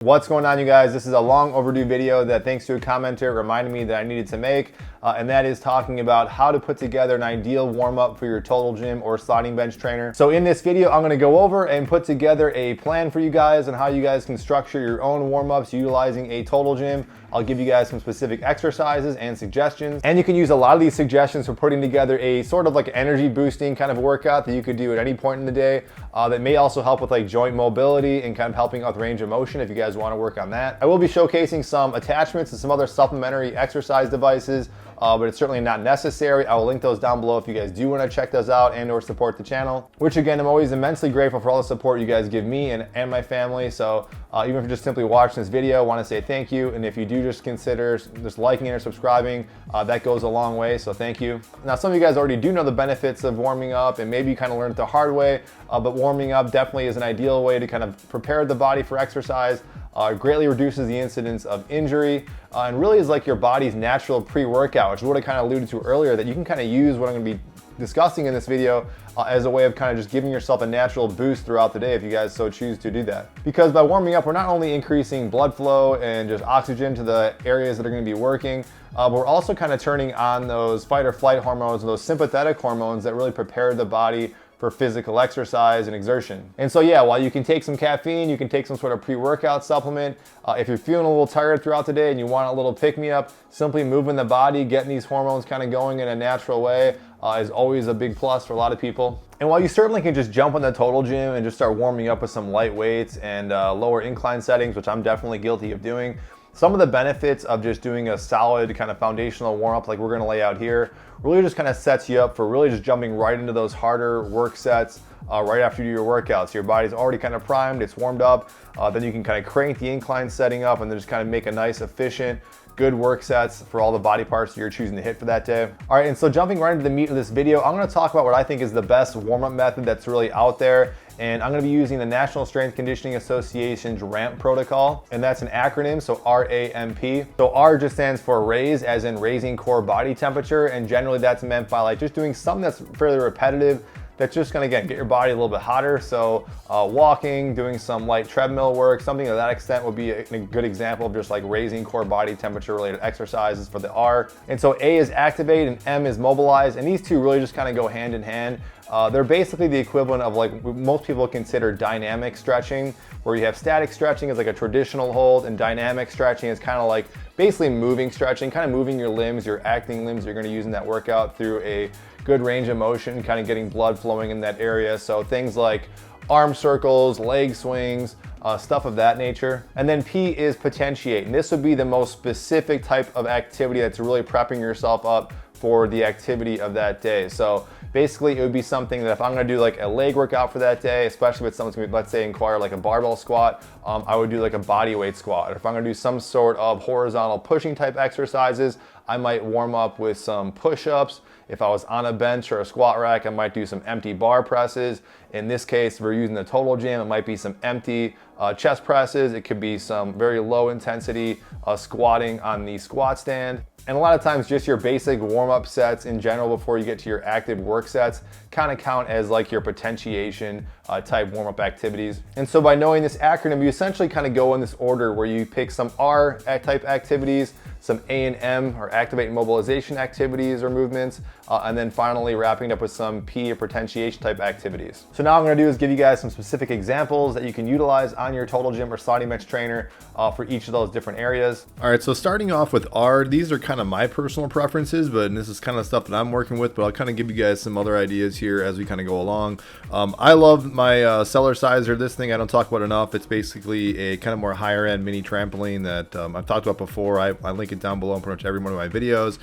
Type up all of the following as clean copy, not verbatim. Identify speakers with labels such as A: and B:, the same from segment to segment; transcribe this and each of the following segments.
A: What's going on, you guys? This is a long overdue video that, thanks to a commenter, reminded me that I needed to make, and that is talking about how to put together an ideal warm-up for your total gym or sliding bench trainer. So in this video, I'm going to go over and put together a plan for you guys on how you guys can structure your own warm-ups utilizing a total gym. I'll give you guys some specific exercises and suggestions, and you can use a lot of these suggestions for putting together a sort of like energy boosting kind of workout that you could do at any point in the day that may also help with like joint mobility and kind of helping out the range of motion if you guys want to work on that. I will be showcasing some attachments and some other supplementary exercise devices, but it's certainly not necessary. I will link those down below if you guys do want to check those out and or support the channel, which again, I'm always immensely grateful for all the support you guys give me and my family. So even if you're just simply watching this video, I want to say thank you. And if you do just consider just liking it or subscribing, that goes a long way, so thank you. Now, some of you guys already do know the benefits of warming up, and maybe you kind of learned it the hard way, but warming up definitely is an ideal way to kind of prepare the body for exercise. Greatly reduces the incidence of injury, and really is like your body's natural pre-workout, which is what I kind of alluded to earlier, that you can kind of use what I'm going to be discussing in this video as a way of kind of just giving yourself a natural boost throughout the day if you guys so choose to do that. Because by warming up, we're not only increasing blood flow and just oxygen to the areas that are going to be working, but we're also kind of turning on those fight or flight hormones and those sympathetic hormones that really prepare the body for physical exercise and exertion. And so yeah, while you can take some caffeine, you can take some sort of pre-workout supplement. If you're feeling a little tired throughout the day and you want a little pick-me-up, simply moving the body, getting these hormones kind of going in a natural way is always a big plus for a lot of people. And while you certainly can just jump on the total gym and just start warming up with some light weights and lower incline settings, which I'm definitely guilty of doing, some of the benefits of just doing a solid kind of foundational warm-up like we're gonna lay out here really just kind of sets you up for really just jumping right into those harder work sets right after you do your workout. So your body's already kind of primed, it's warmed up, then you can kind of crank the incline setting up and then just kind of make a nice, efficient, good work sets for all the body parts that you're choosing to hit for that day. All right, and so jumping right into the meat of this video, I'm gonna talk about what I think is the best warm-up method that's really out there. And I'm gonna be using the National Strength Conditioning Association's RAMP protocol, and that's an acronym, so R-A-M-P. So R just stands for raise, as in raising core body temperature, and generally that's meant by like just doing something that's fairly repetitive, that's just gonna, again, get your body a little bit hotter. So walking, doing some light treadmill work, something to that extent would be a good example of just like raising core body temperature related exercises for the R. And so A is activate and M is mobilize, and these two really just kind of go hand in hand. They're basically the equivalent of like most people consider dynamic stretching, where you have static stretching as like a traditional hold, and dynamic stretching is kind of like basically moving stretching, kind of moving your limbs, your acting limbs you're going to use in that workout through a good range of motion, kind of getting blood flowing in that area. So things like arm circles, leg swings, stuff of that nature. And then P is potentiate, and this would be the most specific type of activity that's really prepping yourself up for the activity of that day. So basically it would be something that if I'm gonna do like a leg workout for that day, especially if someone's gonna, let's say, inquire like a barbell squat, I would do like a body weight squat. Or if I'm gonna do some sort of horizontal pushing type exercises, I might warm up with some push-ups. If I was on a bench or a squat rack, I might do some empty bar presses. In this case, if we're using the total gym, it might be some empty chest presses. It could be some very low intensity squatting on the squat stand. And a lot of times just your basic warm-up sets in general before you get to your active work sets kind of count as like your potentiation type warm-up activities. And so by knowing this acronym, you essentially kind of go in this order where you pick some R type activities, some A and M or activate and mobilization activities or movements, and then finally wrapping up with some P or potentiation type activities. So now what I'm gonna do is give you guys some specific examples that you can utilize on your total gym or sliding bench trainer for each of those different areas. All right, so starting off with R, these are kind of my personal preferences, but this is kind of stuff that I'm working with, but I'll kind of give you guys some other ideas here as we kind of go along. I love my Cellar Sizer. This thing I don't talk about enough. It's basically a kind of more higher end mini trampoline that I've talked about before. I link it down below in pretty much every one of my videos.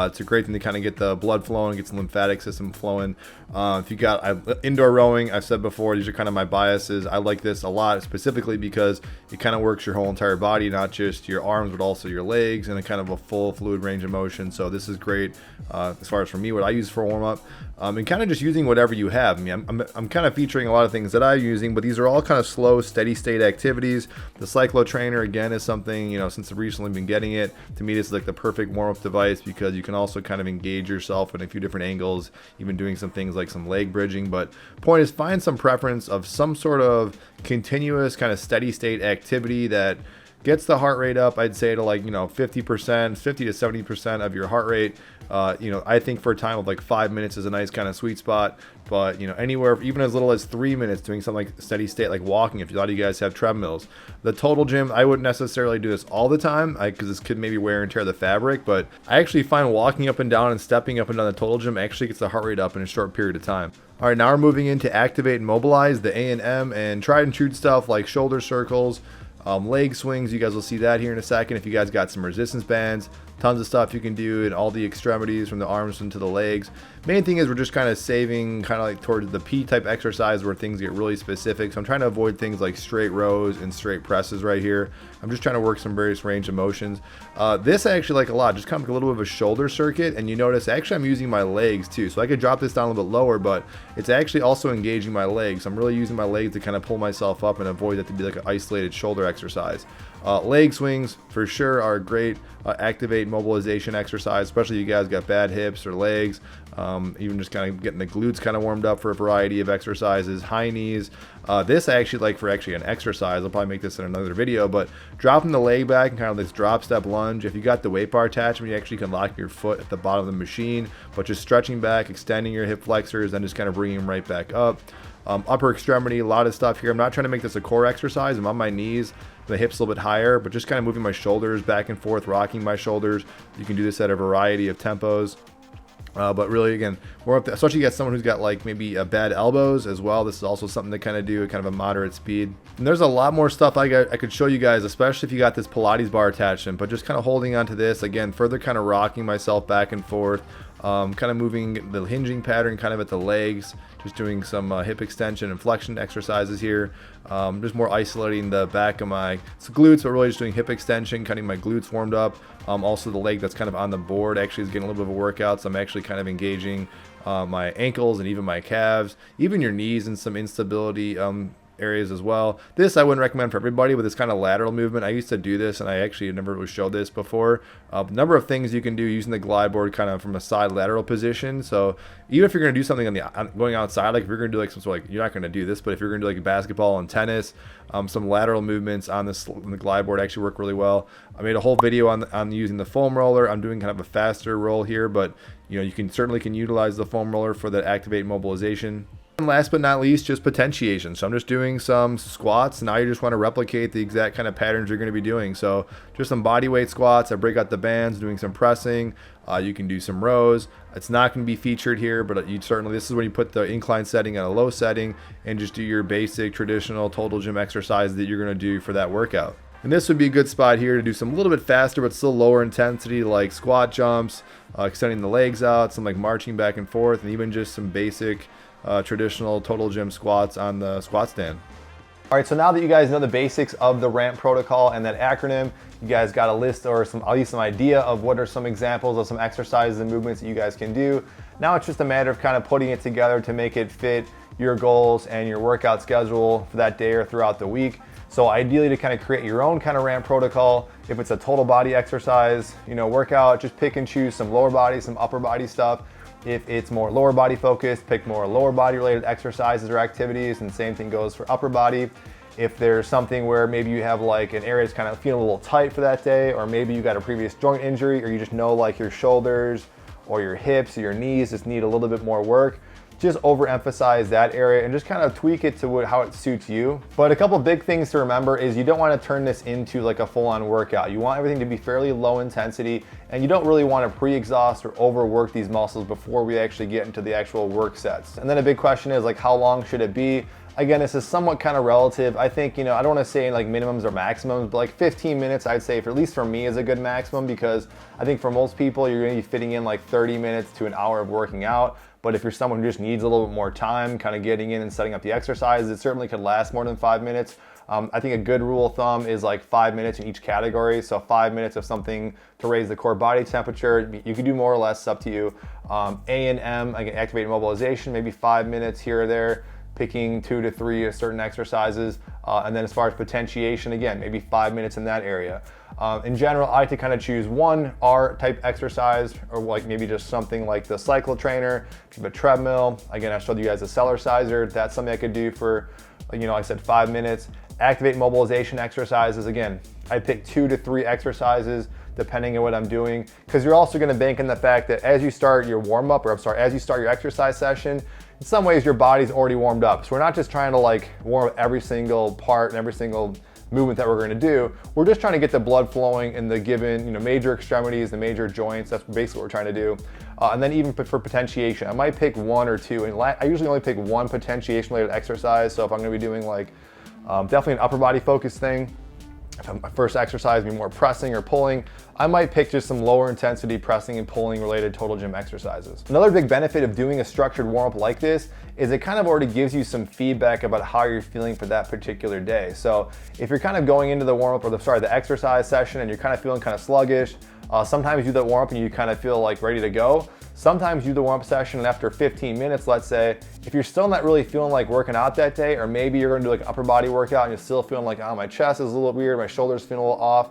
A: It's a great thing to kind of get the blood flowing, get the lymphatic system flowing. If you got indoor rowing, I've said before, these are kind of my biases. I like this a lot, specifically because it kind of works your whole entire body, not just your arms, but also your legs, and a kind of a full fluid range of motion. So this is great as far as for me, what I use for warm up. And kind of just using whatever you have. I mean, I'm kind of featuring a lot of things that I'm using, but these are all kind of slow, steady state activities. The Cyclo Trainer, again, is something, you know, since I've recently been getting it, to me, this is like the perfect warm-up device because because you can also kind of engage yourself in a few different angles, even doing some things like some leg bridging. But point is, find some preference of some sort of continuous kind of steady state activity that gets the heart rate up. I'd say to like, 50%, 50 to 70% of your heart rate. I think for a time of like 5 minutes is a nice kind of sweet spot. But anywhere even as little as 3 minutes doing something like steady state, like walking, if a lot of you guys have treadmills. The total gym, I wouldn't necessarily do this all the time because this could maybe wear and tear the fabric, but I actually find walking up and down and stepping up and down the total gym actually gets the heart rate up in a short period of time. All right, now we're moving into activate and mobilize, the A&M, and tried and true stuff like shoulder circles, leg swings. You guys will see that here in a second. If you guys got some resistance bands, tons of stuff you can do in all the extremities from the arms into the legs. Main thing is we're just kind of saving kind of like towards the P type exercise where things get really specific. So I'm trying to avoid things like straight rows and straight presses right here. I'm just trying to work some various range of motions. This I actually like a lot, just kind of like a little bit of a shoulder circuit. And you notice actually I'm using my legs too. So I could drop this down a little bit lower, but it's actually also engaging my legs. So I'm really using my legs to kind of pull myself up and avoid that to be like an isolated shoulder exercise. Leg swings for sure are a great activate mobilization exercise, especially if you guys got bad hips or legs. Even just kind of getting the glutes kind of warmed up for a variety of exercises. High knees. This I actually like for actually an exercise. I'll probably make this in another video, but dropping the leg back and kind of this drop step lunge. If you got the weight bar attachment, you actually can lock your foot at the bottom of the machine, but just stretching back, extending your hip flexors, then just kind of bringing them right back up. Upper extremity, a lot of stuff here. I'm not trying to make this a core exercise. I'm on my knees, the hips a little bit higher, but just kind of moving my shoulders back and forth, rocking my shoulders. You can do this at a variety of tempos. But really, again, more up, especially you got someone who's got like maybe bad elbows as well. This is also something to kind of do at kind of a moderate speed. And there's a lot more stuff I could show you guys, especially if you got this Pilates bar attachment. But just kind of holding onto this again, further kind of rocking myself back and forth. Kind of moving the hinging pattern kind of at the legs, just doing some hip extension and flexion exercises here. Just more isolating the back of my glutes, but really just doing hip extension, getting my glutes warmed up. Also the leg that's kind of on the board actually is getting a little bit of a workout, so I'm actually kind of engaging my ankles and even my calves, even your knees and some instability areas as well. This I wouldn't recommend for everybody, but this kind of lateral movement, I used to do this and I actually never really showed this before. Number of things you can do using the glide board kind of from a side lateral position. So even if you're going to do something going outside, like if you're going to do like some sort of like, you're not going to do this, but if you're going to do like basketball and tennis, some lateral movements on the glide board actually work really well. I made a whole video on using the foam roller. I'm doing kind of a faster roll here, but you can certainly utilize the foam roller for that activate mobilization. And last but not least, just potentiation. So I'm just doing some squats. Now you just want to replicate the exact kind of patterns you're going to be doing. So just some body weight squats. I break out the bands, doing some pressing. You can do some rows. It's not going to be featured here, but this is when you put the incline setting at a low setting and just do your basic traditional total gym exercise that you're going to do for that workout. And this would be a good spot here to do some a little bit faster but still lower intensity, like squat jumps, extending the legs out, some like marching back and forth, and even just some basic traditional total gym squats on the squat stand. All right, so now that you guys know the basics of the RAMP protocol and that acronym, you guys got a list or at least some idea of what are some examples of some exercises and movements that you guys can do. Now it's just a matter of kind of putting it together to make it fit your goals and your workout schedule for that day or throughout the week. So ideally to kind of create your own kind of RAMP protocol, if it's a total body exercise, workout, just pick and choose some lower body, some upper body stuff. If it's more lower body focused, pick more lower body related exercises or activities, and same thing goes for upper body. If there's something where maybe you have like an area that's kind of feeling a little tight for that day, or maybe you got a previous joint injury, or you just know like your shoulders or your hips or your knees just need a little bit more work, just overemphasize that area and just kind of tweak it to how it suits you. But a couple big things to remember is you don't want to turn this into like a full-on workout. You want everything to be fairly low intensity, and you don't really want to pre-exhaust or overwork these muscles before we actually get into the actual work sets. And then a big question is like, how long should it be? Again, this is somewhat kind of relative. I think, I don't want to say like minimums or maximums, but like 15 minutes, I'd say, at least for me, is a good maximum, because I think for most people, you're going to be fitting in like 30 minutes to an hour of working out. But if you're someone who just needs a little bit more time, kind of getting in and setting up the exercises, it certainly could last more than 5 minutes. I think a good rule of thumb is like 5 minutes in each category. So 5 minutes of something to raise the core body temperature. You can do more or less, it's up to you. A&M, like activated mobilization, maybe 5 minutes here or there, picking 2 to 3 certain exercises. And then as far as potentiation, again, maybe 5 minutes in that area. In general, I like to kind of choose one R type exercise, or like maybe just something like the cycle trainer, if you have a treadmill. Again, I showed you guys a Cellerciser. That's something I could do for, like I said, 5 minutes. Activate mobilization exercises. Again, I pick 2 to 3 exercises depending on what I'm doing, because you're also gonna bank in the fact that as you start your warm up, or I'm sorry, as you start your exercise session, in some ways your body's already warmed up. So we're not just trying to like warm up every single part and every single movement that we're gonna do. We're just trying to get the blood flowing in the given major extremities, the major joints. That's basically what we're trying to do. And then even for potentiation, I might pick 1 or 2. And I usually only pick 1 potentiation related exercise. So if I'm gonna be doing like definitely an upper body focused thing, if my first exercise be more pressing or pulling, I might pick just some lower intensity pressing and pulling related total gym exercises. Another big benefit of doing a structured warm-up like this is it kind of already gives you some feedback about how you're feeling for that particular day. So if you're kind of going into the warm-up, or the exercise session, and you're kind of feeling kind of sluggish, sometimes you do that warm-up and you kind of feel like ready to go. Sometimes you do the warm-up session, and after 15 minutes, let's say, if you're still not really feeling like working out that day, or maybe you're gonna do like an upper body workout and you're still feeling like, oh, my chest is a little weird, my shoulders feeling a little off,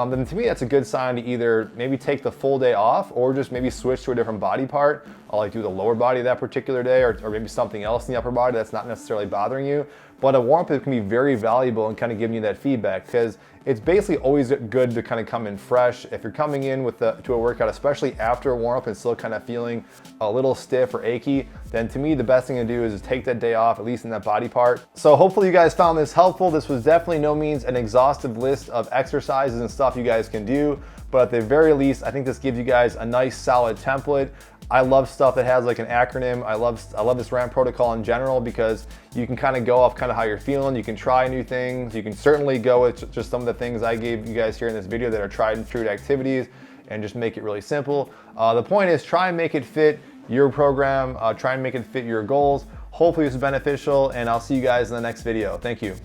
A: then to me that's a good sign to either maybe take the full day off, or just maybe switch to a different body part. I'll like do the lower body that particular day, or maybe something else in the upper body that's not necessarily bothering you. But a warm-up can be very valuable in kind of giving you that feedback, because it's basically always good to kind of come in fresh. If you're coming in to a workout, especially after a warm-up and still kind of feeling a little stiff or achy, then to me the best thing to do is just take that day off, at least in that body part. So hopefully you guys found this helpful. This was definitely no means an exhaustive list of exercises and stuff you guys can do, but at the very least, I think this gives you guys a nice solid template. I love stuff that has like an acronym. I love this RAM protocol in general, because you can kind of go off kind of how you're feeling. You can try new things. You can certainly go with just some of the things I gave you guys here in this video that are tried and true activities, and just make it really simple. The point is, try and make it fit your program. Try and make it fit your goals. Hopefully this is beneficial, and I'll see you guys in the next video. Thank you.